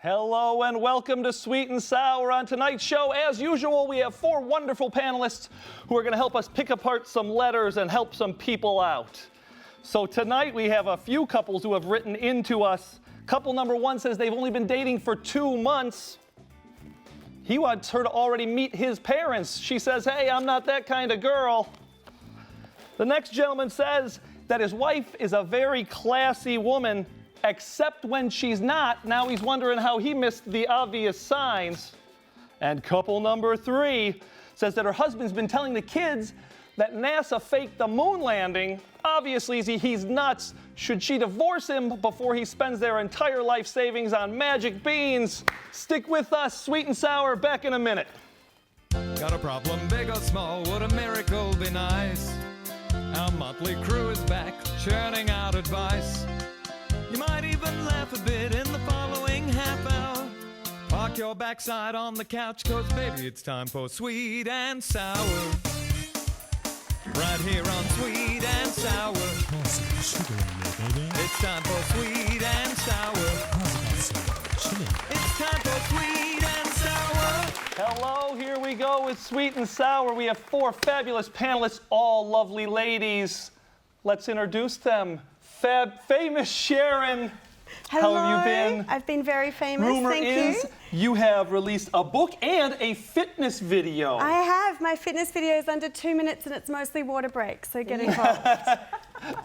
Hello and welcome to Sweet and Sour. On tonight's show, as usual, we have four wonderful panelists who are going to help us pick apart some letters and help some people out. So tonight we have a few couples who have written into us. Couple number one says they've only been dating for 2 months. He wants her to already meet his parents. She says, hey, I'm not that kind of girl. The next gentleman says that his wife is a very classy woman, except when she's not. Now he's wondering how he missed the obvious signs. And couple number three says that her husband's been telling the kids that NASA faked the moon landing. Obviously, he's nuts. Should she divorce him before he spends their entire life savings on magic beans? Stick with us, Sweet and Sour, back in a minute. Got a problem, big or small, would a miracle be nice? Our motley crew is back, churning out advice. You might even laugh a bit in the following half hour. Park your backside on the couch, cause baby it's time for Sweet and Sour. Right here on Sweet and Sour. It's time for Sweet and Sour. It's time for Sweet and Sour. Hello, here we go with Sweet and Sour. We have four fabulous panelists, all lovely ladies. Let's introduce them. Famous Sharron. Hello. How have you been? I've been very famous, Rumor thank is you have released a book and a fitness video. I have. My fitness video is under 2 minutes and it's mostly water breaks, so get involved.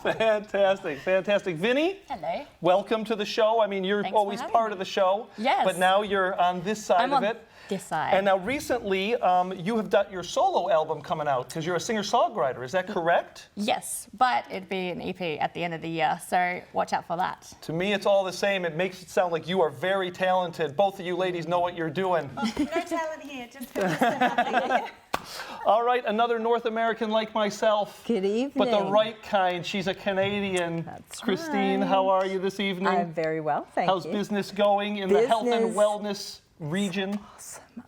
Fantastic, fantastic. Vinnie? Hello. Welcome to the show. I mean, you're Thanks for always having part me. of the show. Yes. But now you're on this side I'm of on it. this side. And now recently, you have got your solo album coming out because you're a singer-songwriter. Is that correct? Yes, but it'd be an EP at the end of the year, so watch out for that. To me, it's all the same. It makes it sound like you are very talented. Both of you ladies know what you're doing. No talent here, just fitness and nothing. All right, another North American like myself. Good evening. But the right kind. She's a Canadian. That's Christine, right. how are you this evening? I'm very well, thank How's you. business going in the health and Business. wellness region?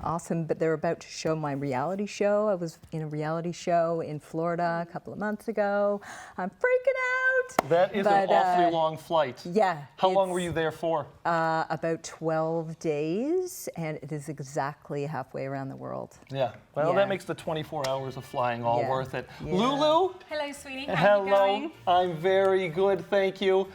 Awesome, but they're about to show my reality show. I was in a reality show in Florida a couple of months ago. I'm freaking out. That is an awfully long flight. Yeah. How long it's, were you there for? About 12 days, and it is exactly halfway around the world. Yeah. Well, Yeah. that makes the 24 hours of flying all Yeah. worth it. Yeah. Lulu? Hello, sweetie. How are you Hello. going? I'm very good, thank you.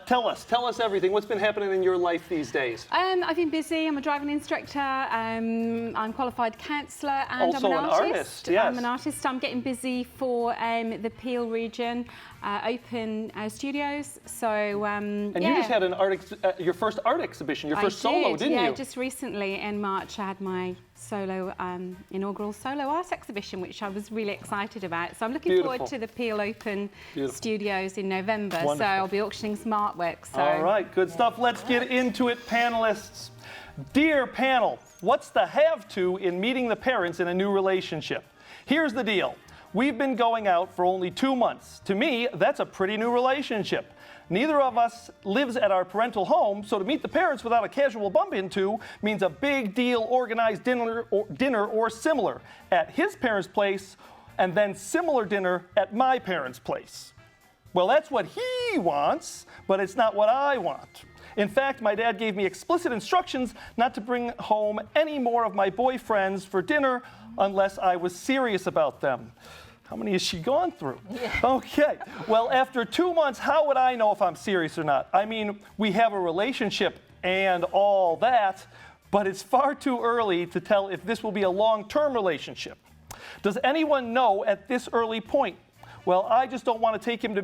Tell us everything. What's been happening in your life these days? I've been busy. I'm a driving instructor. I'm a qualified counsellor, and Also I'm an artist. artist, yes. I'm an artist. I'm getting busy for the Peel region, open studios. So And you just had an your first art exhibition, your first solo, didn't yeah, you? just recently in March I had my solo inaugural solo art exhibition, which I was really excited about. So I'm looking Beautiful. forward to the Peel Open Beautiful. Studios in November. Wonderful. So I'll be auctioning some artwork. So. All right, good stuff. Let's get into it, panelists. Dear panel, what's the have-to in meeting the parents in a new relationship? Here's the deal. We've been going out for only 2 months. To me, that's a pretty new relationship. Neither of us lives at our parental home, so to meet the parents without a casual bump into means a big deal organized dinner or similar at his parents' place, and then similar dinner at my parents' place. Well, that's what he wants, but it's not what I want. In fact, my dad gave me explicit instructions not to bring home any more of my boyfriends for dinner unless I was serious about them. How many has she gone through? Yeah. Okay, well, after 2 months, how would I know if I'm serious or not? I mean, we have a relationship and all that, but it's far too early to tell if this will be a long-term relationship. Does anyone know at this early point? Well, I just don't want to take him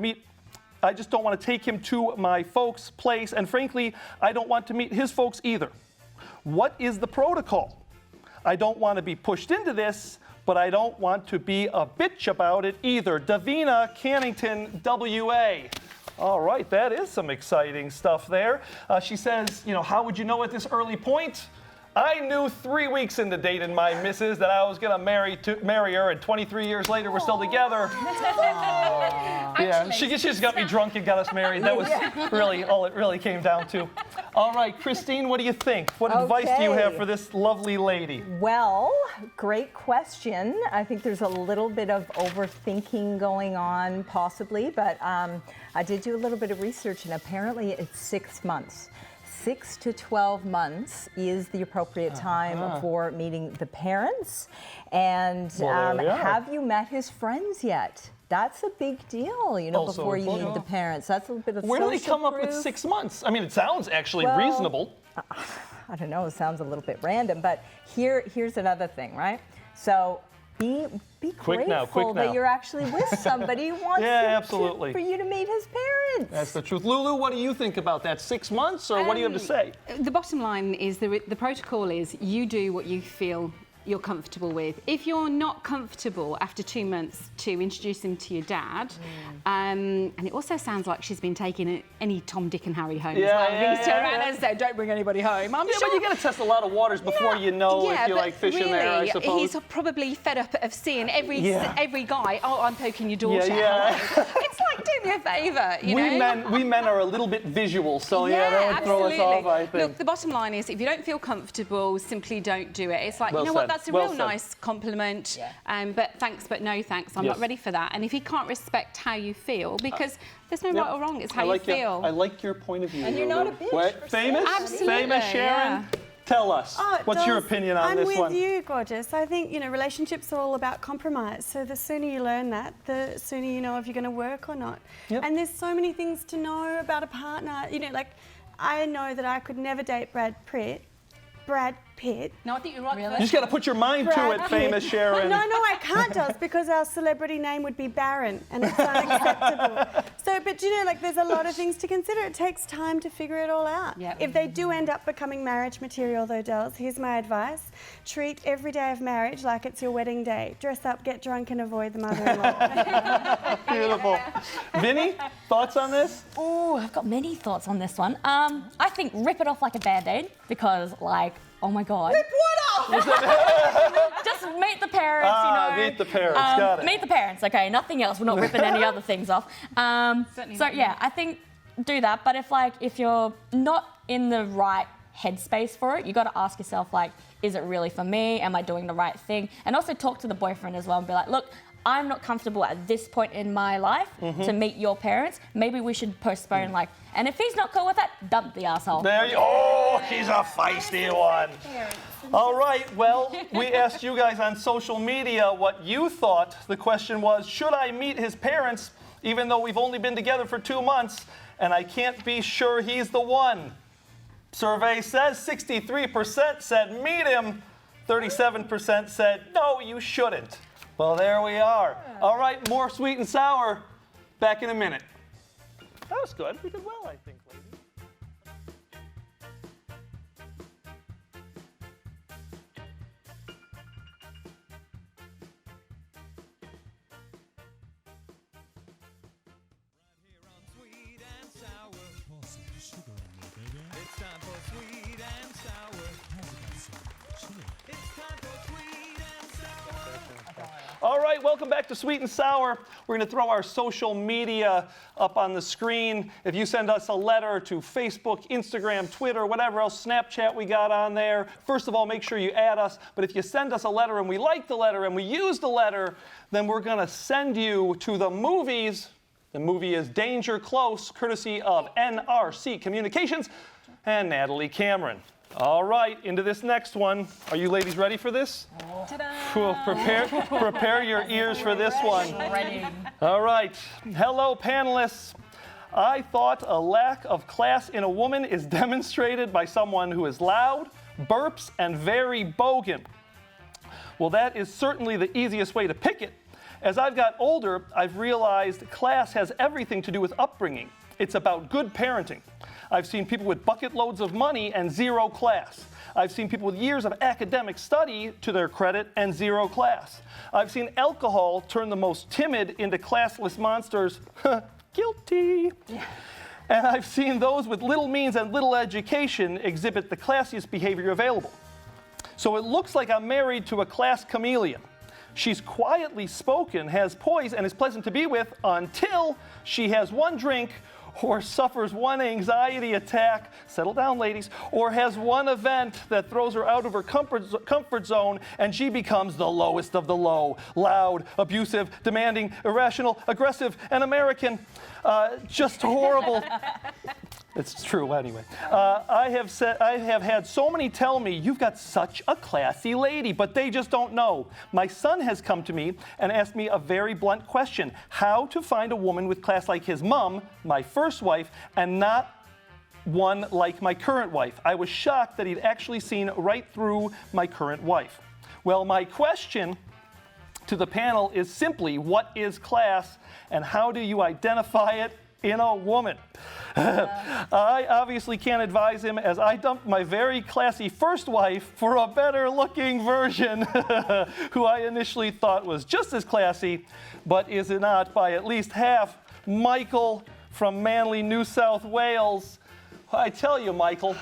to my folks' place, and frankly, I don't want to meet his folks either. What is the protocol? I don't want to be pushed into this, but I don't want to be a bitch about it either. Davina Cannington, WA. All right, that is some exciting stuff there. She says, how would you know at this early point? I knew 3 weeks into dating my missus that I was going to marry her, and 23 years later, we're still together. Yeah, she just got me drunk and got us married. That was really all it really came down to. All right, Christine, what do you think? What advice do you have for this lovely lady? Well, great question. I think there's a little bit of overthinking going on, possibly, but I did do a little bit of research, and apparently it's 6 months. 6 to 12 months is the appropriate time for meeting the parents. And Well, there we are. have you met his friends yet? That's a big deal, you know, Also before you important. meet the parents. That's a little bit of Where do they social come up with proof. 6 months? I mean, it sounds actually Well, reasonable. I don't know, it sounds a little bit random, but here's another thing, right? So be Quick now, grateful quick now. that you're actually with somebody who wants Yeah, you absolutely. for you to meet his parents. That's the truth. Lulu, what do you think about that? 6 months, or what do you have to say? The bottom line is the protocol is you do what you feel you're comfortable with. If you're not comfortable after 2 months to introduce him to your dad, and it also sounds like she's been taking any Tom, Dick and Harry home as well. He's turned around and said, don't bring anybody home. I'm Yeah, sure. but you got to test a lot of waters before you know if you but like fish in really, there, I suppose. he's probably fed up of seeing every guy, oh, I'm poking your daughter. Yeah. Hello. It's like, do me a favour, you know? We men are a little bit visual, so that would throw us off, I think. Look, the bottom line is if you don't feel comfortable, simply don't do it. It's like, Well you know what, said. that's a Well real said. nice compliment, but thanks, but no thanks. I'm Yes. not ready for that. And if he can't respect how you feel, because there's no right or wrong, it's how I like you feel. I like your point of view. And you're Lulu. not a bitch What? for Famous? Absolutely, Famous Sharron? yeah. Tell us. Oh, it What's your does. opinion on I'm this with one? you, gorgeous. I think, you know, relationships are all about compromise. So the sooner you learn that, the sooner you know if you're going to work or not. Yep. And there's so many things to know about a partner. You know, like, I know that I could never date Brad Pitt. No, I think you're right. You just got to put your mind to Brad it, famous Pitt. Sharron. No, I can't, Does, because our celebrity name would be Baron, and it's unacceptable. So, but you know, like, there's a lot of things to consider. It takes time to figure it all out. Yep. If they do end up becoming marriage material, though, Dels, here's my advice. Treat every day of marriage like it's your wedding day. Dress up, get drunk, and avoid the mother-in-law. Beautiful. Vinnie, thoughts on this? Oh, I've got many thoughts on this one. I think rip it off like a Band-Aid because, like, oh my God. Rip what off? Just meet the parents, you know. Meet the parents, got it. Meet the parents, okay, nothing else. We're not ripping any other things off. Certainly So not. yeah, I think do that. But if you're not in the right headspace for it, you got to ask yourself, like, is it really for me? Am I doing the right thing? And also talk to the boyfriend as well and be like, look, I'm not comfortable at this point in my life to meet your parents. Maybe we should postpone, like, and if he's not cool with that, dump the asshole. There you she's a feisty one. All right, well, we asked you guys on social media what you thought. The question was, should I meet his parents even though we've only been together for 2 months and I can't be sure he's the one? Survey says 63% said meet him, 37% said no, you shouldn't. Well, there we are. All right, more Sweet and Sour. Back in a minute. That was good. We did well, I think, ladies. Sweet and sour. Pour some sugar in there, baby. It's time for sweet and sour. It's time for sweet and sour. All right, welcome back to Sweet and Sour. We're going to throw our social media up on the screen. If you send us a letter to Facebook, Instagram, Twitter, whatever else, Snapchat we got on there, first of all, make sure you add us. But if you send us a letter and we like the letter and we use the letter, then we're going to send you to the movies. The movie is Danger Close, courtesy of NRC Communications and Natalie Cameron. All right, into this next one. Are you ladies ready for this? Cool. Prepare your ears for this one. Ready. All right. Hello, panelists. I thought a lack of class in a woman is demonstrated by someone who is loud, burps, and very bogan. Well, that is certainly the easiest way to pick it. As I've got older, I've realized class has everything to do with upbringing. It's about good parenting. I've seen people with bucket loads of money and zero class. I've seen people with years of academic study to their credit and zero class. I've seen alcohol turn the most timid into classless monsters. Guilty. And I've seen those with little means and little education exhibit the classiest behavior available. So it looks like I'm married to a class chameleon. She's quietly spoken, has poise, and is pleasant to be with until she has one drink or suffers one anxiety attack, settle down ladies, or has one event that throws her out of her comfort zone and she becomes the lowest of the low, loud, abusive, demanding, irrational, aggressive, and American. Just horrible. It's true anyway. I have had so many tell me, you've got such a classy lady, but they just don't know. My son has come to me and asked me a very blunt question: how to find a woman with class like his mom, my first wife, and not one like my current wife. I was shocked that he'd actually seen right through my current wife. Well, my question to the panel is simply, what is class and how do you identify it in a woman? I obviously can't advise him, as I dumped my very classy first wife for a better looking version who I initially thought was just as classy, but is not by at least half. Michael from Manly, New South Wales. I tell you, Michael,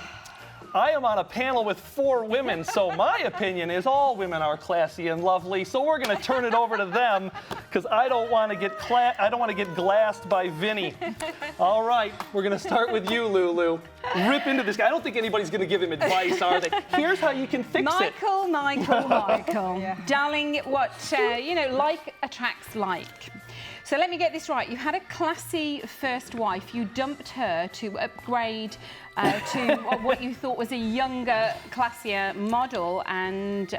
I am on a panel with 4 women, so my opinion is all women are classy and lovely. So we're going to turn it over to them, because I don't want to get glassed by Vinnie. All right, we're going to start with you, Lulu. Rip into this guy. I don't think anybody's going to give him advice, are they? Here's how you can fix it. Michael. Yeah. Darling, what like attracts like. So let me get this right. You had a classy first wife. You dumped her to upgrade to what you thought was a younger, classier model, and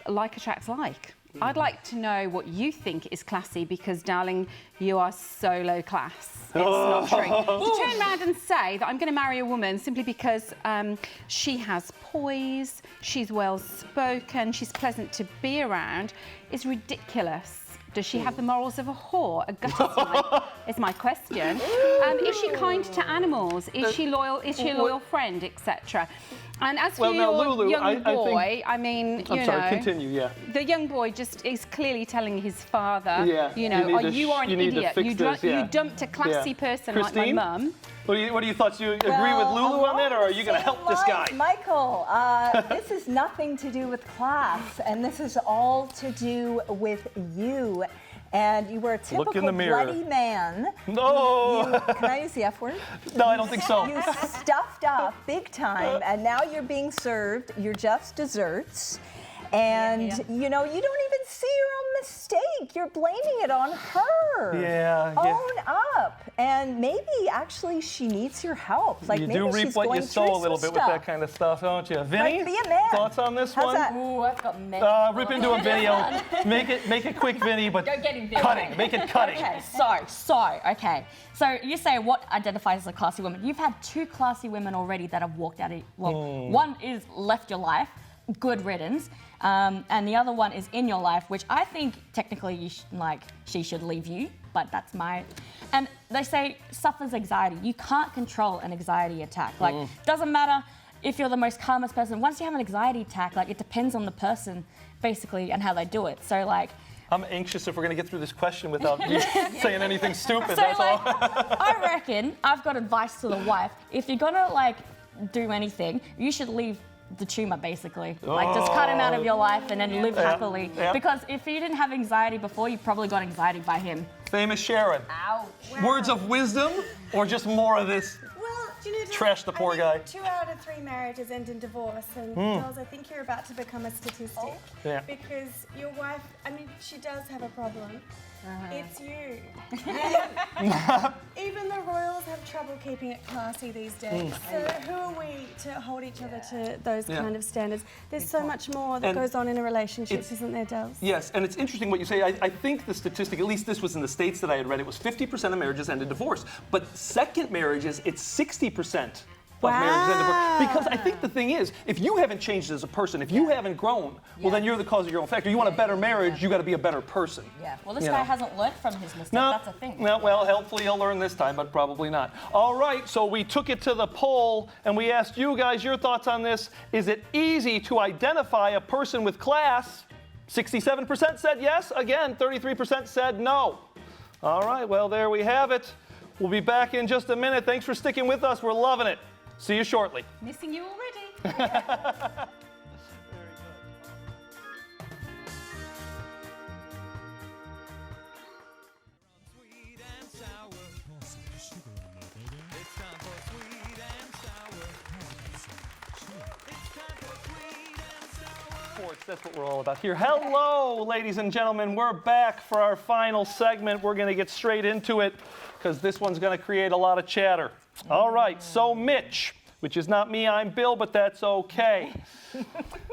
like attracts like. I'd like to know what you think is classy, because, darling, you are so low class. It's not true. To turn around and say that I'm going to marry a woman simply because she has poise, she's well-spoken, she's pleasant to be around is ridiculous. Does she have the morals of a whore? A gut is my question. Is she kind to animals? Is she loyal? Is she a loyal friend, etc.? And as for your Lulu, young boy, continue, yeah. The young boy just is clearly telling his father, yeah, you are an idiot. You dumped a classy person Christine? like my mum. What do you thought? Do you agree with Lulu on that, or are you going to help this guy? Michael, this is nothing to do with class, and this is all to do with you. And you were a typical bloody man. No! Can I use the F word? No, I don't think so. You stuffed up big time, and now you're being served your just desserts. And, you don't even see your own mistake. You're blaming it on her. Yeah. Own up. And maybe, actually, she needs your help. Like, you maybe do reap she's what going you sow a little bit with that kind of stuff, don't you? Vinnie, be a man. Thoughts on this How's one? that? Ooh, I've got many. Rip into a video. Make it quick, Vinnie, but Go get him, Vinnie. cutting. Make it cutting. Okay, okay. So you say what identifies as a classy woman? You've had 2 classy women already that have walked out of, one is left your life, good riddance, and the other one is in your life, which I think technically she should leave you, but that's and they say suffers anxiety. You can't control an anxiety attack. Doesn't matter if you're the most calmest person. Once you have an anxiety attack, it depends on the person basically and how they do it. So I'm anxious if we're going to get through this question without you saying anything stupid, so that's all. I reckon I've got advice to the wife. If you're gonna do anything, you should leave the tumor, basically. Just cut him out of your life and then live happily. Yeah. Because if you didn't have anxiety before, you probably got anxiety by him. Famous Sharron. Ouch. Wow. Words of wisdom, or just more of this? Trash the poor guy. 2 out of 3 marriages end in divorce, and girls, I think you're about to become a statistic. Yeah. Because your wife, she does have a problem. It's you. Even the royals have trouble keeping it classy these days. So who are we to hold each other to those kind of standards? There's so much more that goes on in a relationship, isn't there, Dels? Yes, and it's interesting what you say. I think the statistic, at least this was in the States that I had read, it was 50% of marriages end in divorce. But second marriages, it's 60%. Of marriages end in divorce. Because I think the thing is, if you haven't changed as a person, if you haven't grown, well, then you're the cause of your own factor. You want a better marriage, you got to be a better person. Yeah. Well, this guy hasn't learned from his mistake. No, that's a thing. No, well, hopefully he'll learn this time, but probably not. All right, so we took it to the poll, and we asked you guys your thoughts on this. Is it easy to identify a person with class? 67% said yes. Again, 33% said no. All right, well, there we have it. We'll be back in just a minute. Thanks for sticking with us. We're loving it. See you shortly. Missing you already. That's what we're all about here. Hello, ladies and gentlemen. We're back for our final segment. We're going to get straight into it because this one's going to create a lot of chatter. All right, so Mitch, which is not me, I'm Bill, but that's okay.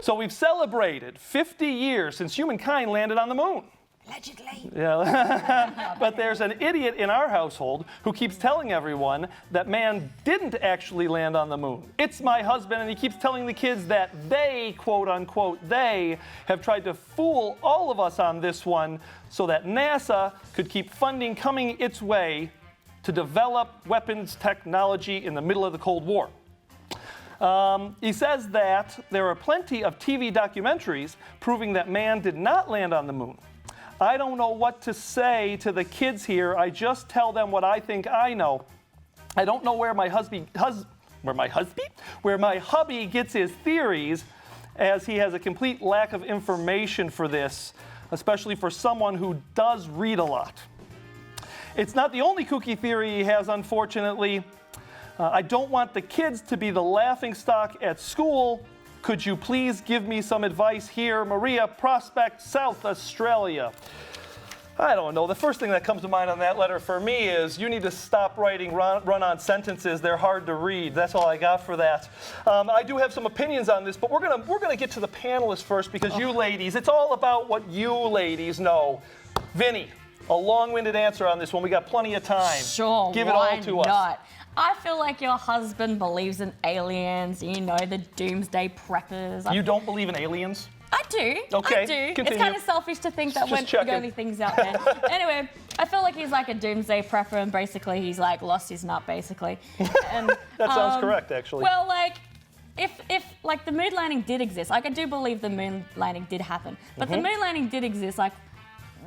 So we've celebrated 50 years since humankind landed on the moon. Allegedly. Yeah. But there's an idiot in our household who keeps telling everyone that man didn't actually land on the moon. It's my husband, and he keeps telling the kids that they, quote unquote, they have tried to fool all of us on this one so that NASA could keep funding coming its way to develop weapons technology in the middle of the Cold War. He says that there are plenty of TV documentaries proving that man did not land on the moon. I don't know what to say to the kids here. I just tell them what I think I know. I don't know where my hubby gets his theories, as he has a complete lack of information for this, especially for someone who does read a lot. It's not the only kooky theory he has, unfortunately. I don't want the kids to be the laughingstock at school. Could you please give me some advice here? Maria, Prospect, South Australia. I don't know. The first thing that comes to mind on that letter for me is you need to stop writing run-on sentences. They're hard to read. That's all I got for that. I do have some opinions on this, but we're gonna get to the panelists first because you ladies, it's all about what you ladies know. Vinnie, a long-winded answer on this one. We got plenty of time. Sure, Give it all to us. Not? I feel like your husband believes in aliens, you know, the doomsday preppers. You don't believe in aliens? I do. Okay, I do. continue. It's kind of selfish to think that Just we're the checking. only things out there. Anyway, I feel like he's like a doomsday prepper, and basically he's like lost his nut, basically. And, That sounds correct, actually. Well, like, if like the moon landing did exist, like I do believe the moon landing did happen, but the moon landing did exist, like,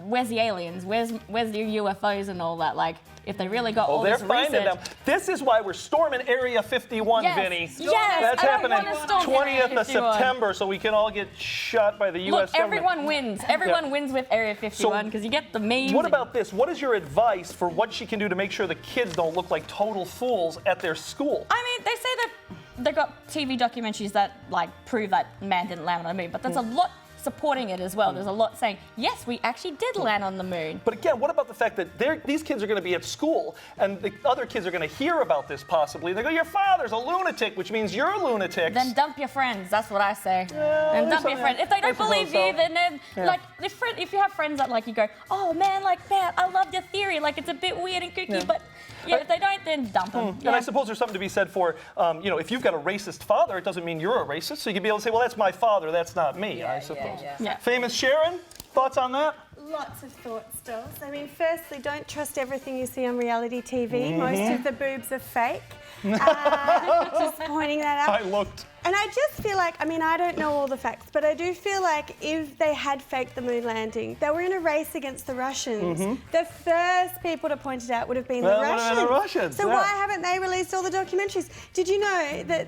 where's the aliens? Where's the UFOs and all that? Like, if they really got all they're this finding research. them. This is why we're storming Area 51, Yes. Vinnie. Yes, That's I don't happening wanna storm 20th Area of 51. September, so we can all get shot by the U.S. Look, government. everyone wins. Everyone wins with Area 51 because you get the memes. What about this? What is your advice for what she can do to make sure the kids don't look like total fools at their school? I mean, they say that they got TV documentaries that like prove that man didn't land on the moon, but there's a lot supporting it as well. There's a lot saying, yes, we actually did land on the moon. But again, what about the fact that these kids are going to be at school and the other kids are going to hear about this possibly? They go, your father's a lunatic, which means you're lunatics. Then dump your friends. That's what I say. Then dump your friends. If they don't believe you, then like if you have friends that like you go, oh man, like man, I love your theory. Like it's a bit weird and kooky, but yeah, if they don't, then dump them. And I suppose there's something to be said for, if you've got a racist father, it doesn't mean you're a racist. So you can be able to say, well, that's my father, that's not me, I suppose. Yeah. Famous Sharron, thoughts on that? Lots of thoughts, Stills. I mean, firstly, don't trust everything you see on reality TV. Most of the boobs are fake. Just pointing that out. I looked. And I just feel like, I mean, I don't know all the facts, but I do feel like if they had faked the moon landing, they were in a race against the Russians. The first people to point it out would have been the Russians. So why haven't they released all the documentaries? Did you know that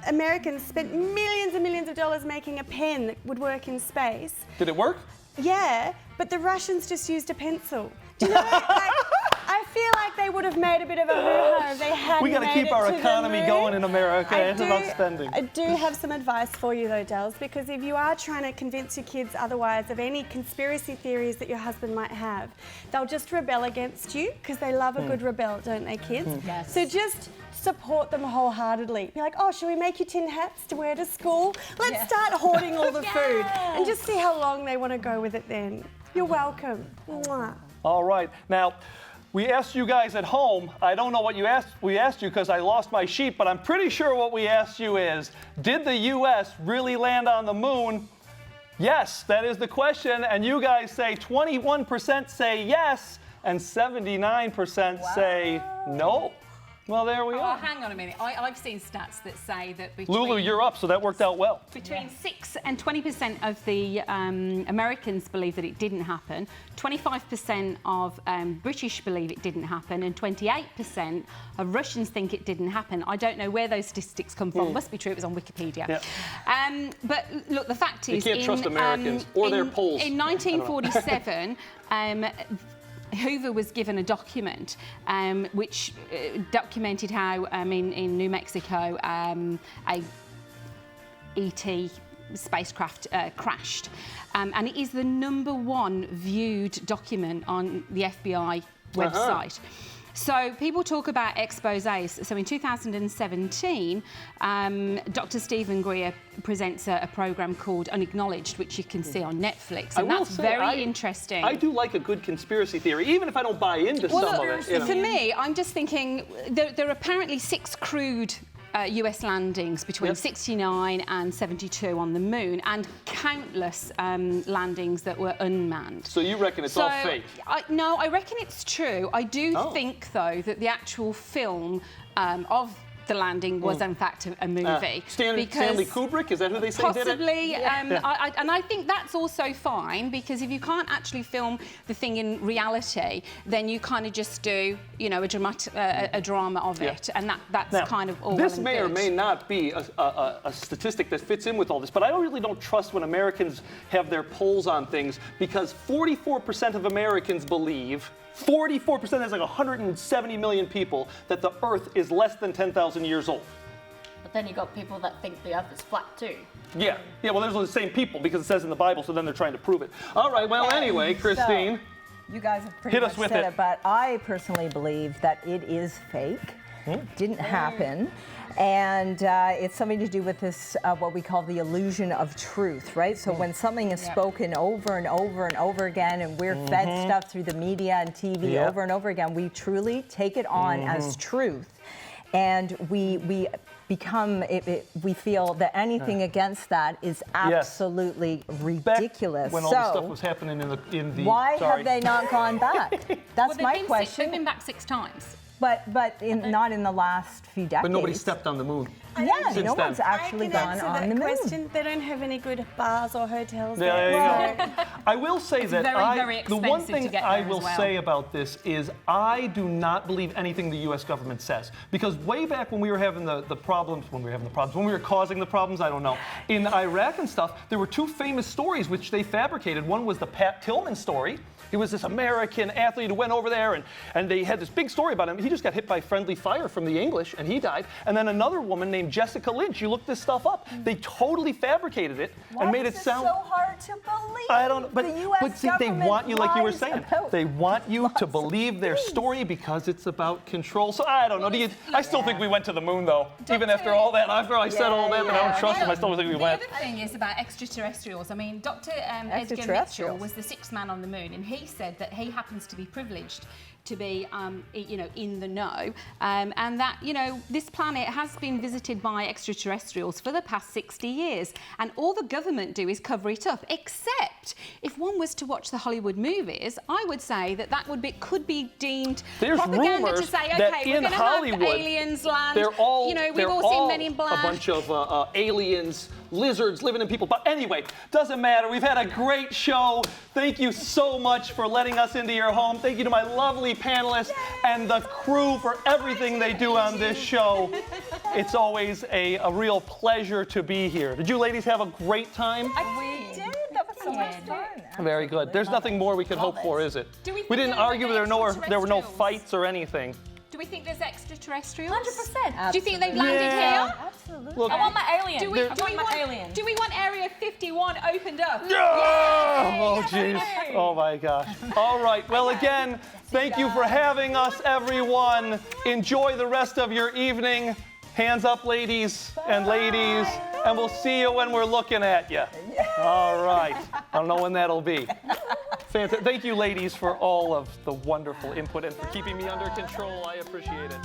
Americans spent millions and millions of dollars making a pen that would work in space? Did it work? Yeah, but the Russians just used a pencil. Do you know? I feel like they would have made a bit of a hoo-ha if they hadn't. We got to keep our economy going in America. It's about spending. I do have some advice for you though, Dels, because if you are trying to convince your kids otherwise of any conspiracy theories that your husband might have, they'll just rebel against you because they love a good rebel, don't they, kids? Yes. So just support them wholeheartedly. Be like, oh, should we make you tin hats to wear to school? Let's start hoarding all the food and just see how long they want to go with it then. You're welcome. Mwah. All right. Now, we asked you guys at home. I don't know what we asked you because I lost my sheet, but I'm pretty sure what we asked you is, did the U.S. really land on the moon? Yes, that is the question. And you guys say 21% say yes, and 79% say no. Well, there we Oh, are. hang on a minute. I've seen stats that say that between... Lulu, you're up, so that worked out well. Between 6 and 20% of the Americans believe that it didn't happen. 25% of British believe it didn't happen, and 28% of Russians think it didn't happen. I don't know where those statistics come from. Must be true. It was on Wikipedia. Yeah. But look, the fact is, you can't trust Americans or their polls. In 1947. Hoover was given a document which documented how in New Mexico a E.T. spacecraft crashed. And it is the #1 viewed document on the FBI website. So people talk about exposés. So in 2017, Dr. Stephen Greer presents a program called Unacknowledged, which you can see on Netflix, and that's very interesting. I do like a good conspiracy theory, even if I don't buy into some of it. You know. For me, I'm just thinking there are apparently 6 crewed US landings between 69 and 72 on the moon, and countless landings that were unmanned. So you reckon it's all fake? No, I reckon it's true. I do think, though, that the actual film of the landing was in fact a movie. Stanley Kubrick, is that who they say did it? Possibly, and I think that's also fine, because if you can't actually film the thing in reality, then you kind of just do, you know, a drama of it, and that's now, kind of all. This may or may not be a statistic that fits in with all this, but I really don't trust when Americans have their polls on things, because 44% of Americans believe. 44%, that's like 170 million people, that the Earth is less than 10,000 years old. But then you got people that think the Earth is flat too. Yeah, well, there's the same people, because it says in the Bible, so then they're trying to prove it. All right, well, anyway, Christine. So, you guys have pretty much said it, but I personally believe that it is fake. Didn't happen. And it's something to do with this, what we call the illusion of truth, right? So when something is spoken over and over and over again, and we're fed stuff through the media and TV over and over again, we truly take it on as truth. And we become, we feel that anything against that is absolutely ridiculous. Back when all this stuff was happening in the why have they not gone back? That's my question. They've been back 6 times. But not in the last few decades. But nobody stepped on the moon. Yeah, no one's actually gone on the moon. Question. They don't have any good bars or hotels there. There you go. I will say that very the one to thing get I there will say about this is I do not believe anything the U.S. government says, because way back when we were having the problems, when we were causing the problems, I don't know, in Iraq and stuff, there were 2 famous stories which they fabricated. One was the Pat Tillman story. He was this American athlete who went over there, and they had this big story about him. He just got hit by friendly fire from the English, and he died. And then another woman named Jessica Lynch, you look this stuff up, they totally fabricated it and made it sound... Why is it so hard to believe? I don't know, but see, they want you, like you were saying, they want you to believe their story because it's about control. So I don't know. I still think we went to the moon, though. Even after all that, after I said all that, and I don't trust them, I still think we went. The other thing is about extraterrestrials. I mean, Dr. Edgar Mitchell was the 6th man on the moon, and he said that he happens to be privileged to be, you know, in the know, and that, you know, this planet has been visited by extraterrestrials for the past 60 years, and all the government do is cover it up. Except if one was to watch the Hollywood movies, I would say that could be deemed propaganda to say, okay, we're going to have aliens land. They're all, you know, we've all seen Men in Black. A bunch of aliens, lizards living in people. But anyway, doesn't matter. We've had a great show. Thank you so much for letting us into your home. Thank you to my lovely panelists and the crew for everything they do on this show. It's always a real pleasure to be here. Did you ladies have a great time? We did. That was so much fun. Very good. There's nothing more we could hope for, is it? We didn't argue. There were no fights or anything. Do we think there's extraterrestrials? 100%. Do you think they've landed here? Absolutely. Look, I want my alien. Do we want Area 51 opened up? Yeah! Oh, jeez. Oh, my gosh. All right. Well, again, thank you for having us, everyone. Enjoy the rest of your evening. Hands up, ladies and ladies. And we'll see you when we're looking at you. All right. I don't know when that'll be. Thank you, ladies, for all of the wonderful input and for keeping me under control. I appreciate it.